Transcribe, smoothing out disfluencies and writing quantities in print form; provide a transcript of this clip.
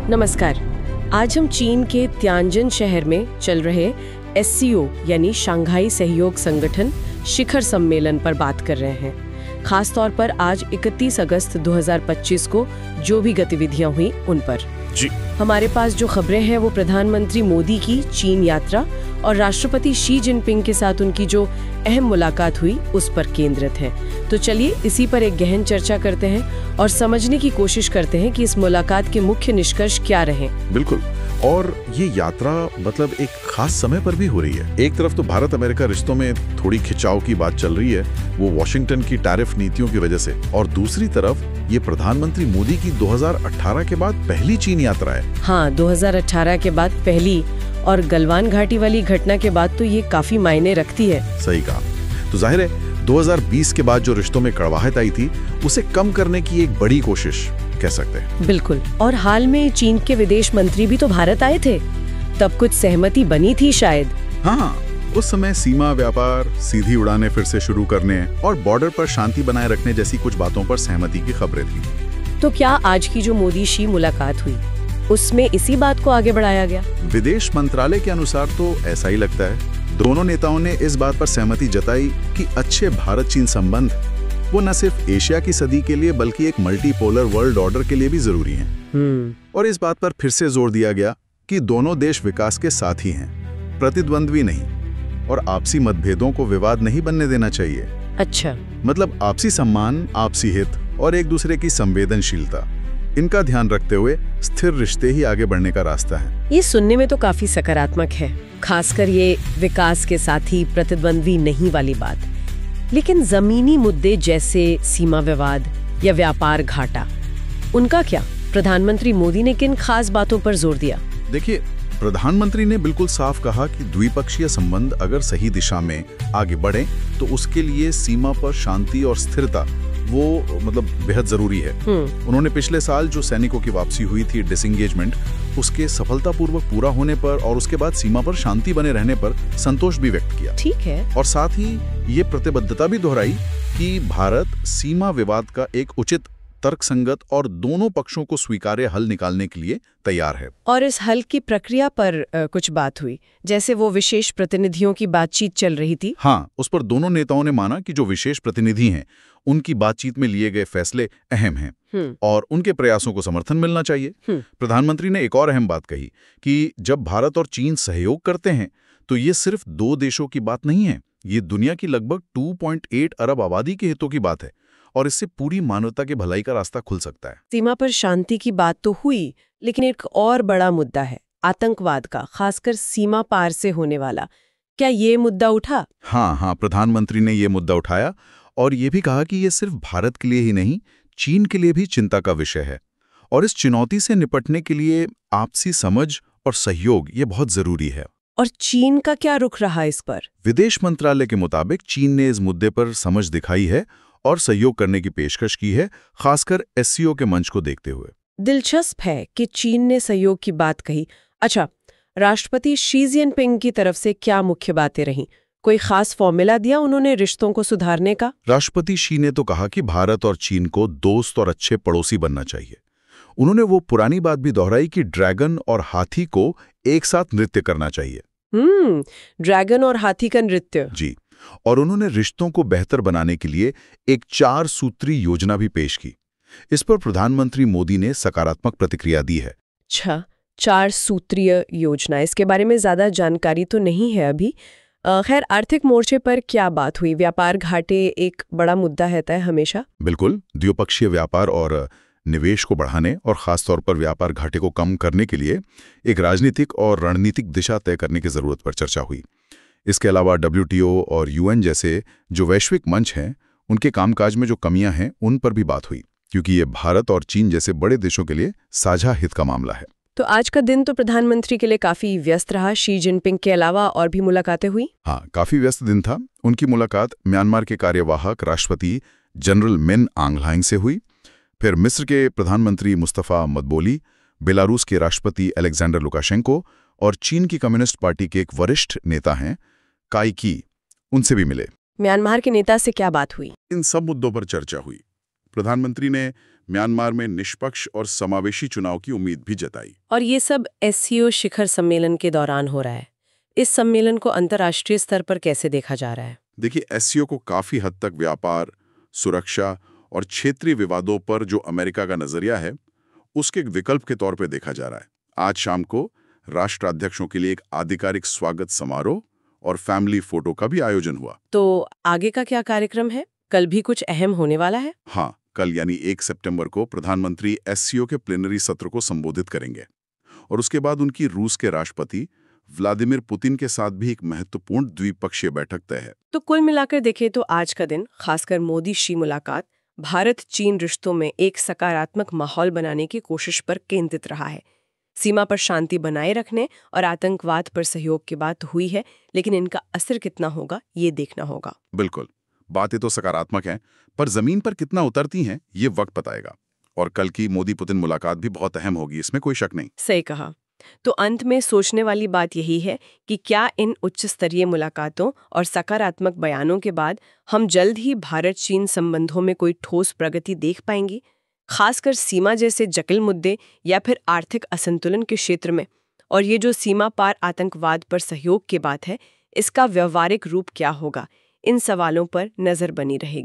नमस्कार। आज हम चीन के तियानजिन शहर में चल रहे SCO यानी शंघाई सहयोग संगठन शिखर सम्मेलन पर बात कर रहे हैं। खास तौर पर आज 31 अगस्त 2025 को जो भी गतिविधियां हुई उन पर जी। हमारे पास जो खबरें हैं वो प्रधानमंत्री मोदी की चीन यात्रा और राष्ट्रपति शी जिनपिंग के साथ उनकी जो अहम मुलाकात हुई उस पर केंद्रित है। तो चलिए इसी पर एक गहन चर्चा करते हैं और समझने की कोशिश करते हैं कि इस मुलाकात के मुख्य निष्कर्ष क्या रहे। बिल्कुल। और ये यात्रा मतलब एक खास समय पर भी हो रही है। एक तरफ तो भारत अमेरिका रिश्तों में थोड़ी खिंचाव की बात चल रही है, वो वॉशिंगटन की टैरिफ नीतियों की वजह से, और दूसरी तरफ ये प्रधानमंत्री मोदी की 2018 के बाद पहली चीन यात्रा है। हाँ, 2018 के बाद पहली, और गलवान घाटी वाली घटना के बाद तो ये काफी मायने रखती है। सही कहा। तो जाहिर है 2020 के बाद जो रिश्तों में कड़वाहट आई थी उसे कम करने की एक बड़ी कोशिश कह सकते हैं। बिल्कुल। और हाल में चीन के विदेश मंत्री भी तो भारत आए थे, तब कुछ सहमति बनी थी शायद। हाँ, उस समय सीमा व्यापार, सीधी उड़ानें फिर से शुरू करने और बॉर्डर पर शांति बनाए रखने जैसी कुछ बातों पर सहमति की खबरें थी। तो क्या आज की जो मोदी शी मुलाकात हुई उसमें इसी बात को आगे बढ़ाया गया? विदेश मंत्रालय के अनुसार तो ऐसा ही लगता है। दोनों नेताओं ने इस बात पर सहमति जताई कि अच्छे भारत चीन संबंध वो न सिर्फ एशिया की सदी के लिए बल्कि एक मल्टीपोलर वर्ल्ड ऑर्डर के लिए भी जरूरी हैं। और इस बात पर फिर से जोर दिया गया कि दोनों देश विकास के साथी हैं, प्रतिद्वंद्वी नहीं, और आपसी मतभेदों को विवाद नहीं बनने देना चाहिए। अच्छा, मतलब आपसी सम्मान, आपसी हित और एक दूसरे की संवेदनशीलता, इनका ध्यान रखते हुए स्थिर रिश्ते ही आगे बढ़ने का रास्ता है। ये सुनने में तो काफी सकारात्मक है, खासकर ये विकास के साथी प्रतिद्वंद्वी नहीं वाली बात। लेकिन जमीनी मुद्दे जैसे सीमा विवाद या व्यापार घाटा, उनका क्या? प्रधानमंत्री मोदी ने किन खास बातों पर जोर दिया? देखिए, प्रधानमंत्री ने बिल्कुल साफ कहा कि द्विपक्षीय संबंध अगर सही दिशा में आगे बढ़े तो उसके लिए सीमा पर शांति और स्थिरता वो मतलब बेहद जरूरी है। उन्होंने पिछले साल जो सैनिकों की वापसी हुई थी, डिसएंगेजमेंट, उसके सफलतापूर्वक पूरा होने पर और उसके बाद सीमा पर शांति बने रहने पर संतोष भी व्यक्त किया। ठीक है। और साथ ही ये प्रतिबद्धता भी दोहराई कि भारत सीमा विवाद का एक उचित, तर्कसंगत और दोनों पक्षों को स्वीकार्य हल निकालने के लिए तैयार है। और इस हल की प्रक्रिया पर कुछ बात हुई, जैसे वो विशेष प्रतिनिधियों की बातचीत चल रही थी। हाँ, उस पर दोनों नेताओं ने माना कि जो विशेष प्रतिनिधि हैं उनकी बातचीत में लिए गए फैसले अहम हैं और उनके प्रयासों को समर्थन मिलना चाहिए। प्रधानमंत्री ने एक और अहम बात कही कि जब भारत और चीन सहयोग करते हैं तो ये सिर्फ दो देशों की बात नहीं है, ये दुनिया की लगभग 2.8 अरब आबादी के हितों की बात है और इससे पूरी मानवता के भलाई का रास्ता खुल सकता है। सीमा पर शांति की बात तो हुई, लेकिन एक और बड़ा मुद्दा है आतंकवाद का, खासकर सीमा पार से होने वाला। क्या ये मुद्दा उठा? हाँ, प्रधानमंत्री ने ये मुद्दा उठाया और ये भी कहा कि ये सिर्फ भारत के लिए ही नहीं, चीन के लिए भी चिंता का विषय है और इस चुनौती से निपटने के लिए आपसी समझ और सहयोग ये बहुत जरूरी है। और चीन का क्या रुख रहा इस पर? विदेश मंत्रालय के मुताबिक चीन ने इस मुद्दे पर समझ दिखाई है और सहयोग करने की पेशकश की है, खासकर SCO के मंच को देखते हुए। दिलचस्प है कि चीन ने सहयोग की बात कही। अच्छा, राष्ट्रपति शी जिनपिंग की तरफ से क्या मुख्य बातें रहीं? कोई खास फॉर्मूला दिया उन्होंने रिश्तों को सुधारने का? राष्ट्रपति शी ने तो कहा कि भारत और चीन को दोस्त और अच्छे पड़ोसी बनना चाहिए। उन्होंने वो पुरानी बात भी दोहराई कि ड्रैगन और हाथी को एक साथ नृत्य करना चाहिए। ड्रैगन और हाथी का नृत्य। जी। और उन्होंने रिश्तों को बेहतर बनाने के लिए एक 4 सूत्री योजना भी पेश की। इस पर प्रधानमंत्री मोदी ने सकारात्मक प्रतिक्रिया दी है। अच्छा, 4 सूत्रीय योजना, इसके बारे में ज्यादा जानकारी तो नहीं है अभी। खैर, आर्थिक मोर्चे पर क्या बात हुई? व्यापार घाटे एक बड़ा मुद्दा रहता है हमेशा। बिल्कुल, द्विपक्षीय व्यापार और निवेश को बढ़ाने और खासतौर पर व्यापार घाटे को कम करने के लिए एक राजनीतिक और रणनीतिक दिशा तय करने की जरूरत पर चर्चा हुई। इसके अलावा WTO और UN जैसे जो वैश्विक मंच हैं, उनके कामकाज में जो कमियां हैं उन पर भी बात हुई, क्योंकि ये भारत और चीन जैसे बड़े देशों के लिए साझा हित का मामला है। तो आज का दिन तो प्रधानमंत्री के लिए काफी व्यस्त रहा। शी जिनपिंग के अलावा और भी मुलाकातें हुई? हाँ, काफी व्यस्त दिन था। उनकी मुलाकात म्यांमार के कार्यवाहक राष्ट्रपति जनरल मिन आंग ह्लाइंग से हुई, फिर मिस्र के प्रधानमंत्री मुस्तफा मदबोली, बेलारूस के राष्ट्रपति अलेक्जेंडर लुकाशेंको और चीन की कम्युनिस्ट पार्टी के एक वरिष्ठ नेता हैं काई की, उनसे भी मिले। म्यांमार के नेता से क्या बात हुई? इन सब मुद्दों पर चर्चा हुई। प्रधानमंत्री ने म्यांमार में निष्पक्ष और समावेशी चुनाव की उम्मीद भी जताई। और ये सब एससीओ शिखर सम्मेलन के दौरान हो रहा है। इस सम्मेलन को अंतर्राष्ट्रीय स्तर पर कैसे देखा जा रहा है? देखिए, एससीओ को काफी हद तक व्यापार, सुरक्षा और क्षेत्रीय विवादों पर जो अमेरिका का नजरिया है, उसके एक विकल्प के तौर पे देखा जा रहा है। आज शाम को राष्ट्राध्यक्षों के लिए एक आधिकारिक स्वागत समारोह और फैमिली फोटो का भी आयोजन हुआ। तो आगे का क्या कार्यक्रम है? कल भी कुछ अहम होने वाला है? हाँ, कल यानी 1 सितंबर को प्रधानमंत्री एससीओ के प्लेनरी सत्र को संबोधित करेंगे और उसके बाद उनकी रूस के राष्ट्रपति व्लादिमीर पुतिन के साथ भी एक महत्वपूर्ण द्विपक्षीय बैठक तय है। तो कुल मिलाकर देखें तो आज का दिन, खासकर मोदी शी मुलाकात, भारत चीन रिश्तों में एक सकारात्मक माहौल बनाने की कोशिश पर केंद्रित रहा है। सीमा पर शांति बनाए रखने और आतंकवाद पर सहयोग की बात हुई है, लेकिन इनका असर कितना होगा ये देखना होगा। बिल्कुल, बातें तो सकारात्मक हैं, पर जमीन पर कितना उतरती हैं ये वक्त बताएगा। और कल की मोदी पुतिन मुलाकात भी बहुत अहम होगी, इसमें कोई शक नहीं। सही कहा। तो अंत में सोचने वाली बात यही है कि क्या इन उच्च स्तरीय मुलाकातों और सकारात्मक बयानों के बाद हम जल्द ही भारत चीन संबंधों में कोई ठोस प्रगति देख पाएंगे, खासकर सीमा जैसे जटिल मुद्दे या फिर आर्थिक असंतुलन के क्षेत्र में? और ये जो सीमा पार आतंकवाद पर सहयोग की बात है, इसका व्यवहारिक रूप क्या होगा? इन सवालों पर नजर बनी रहेगी।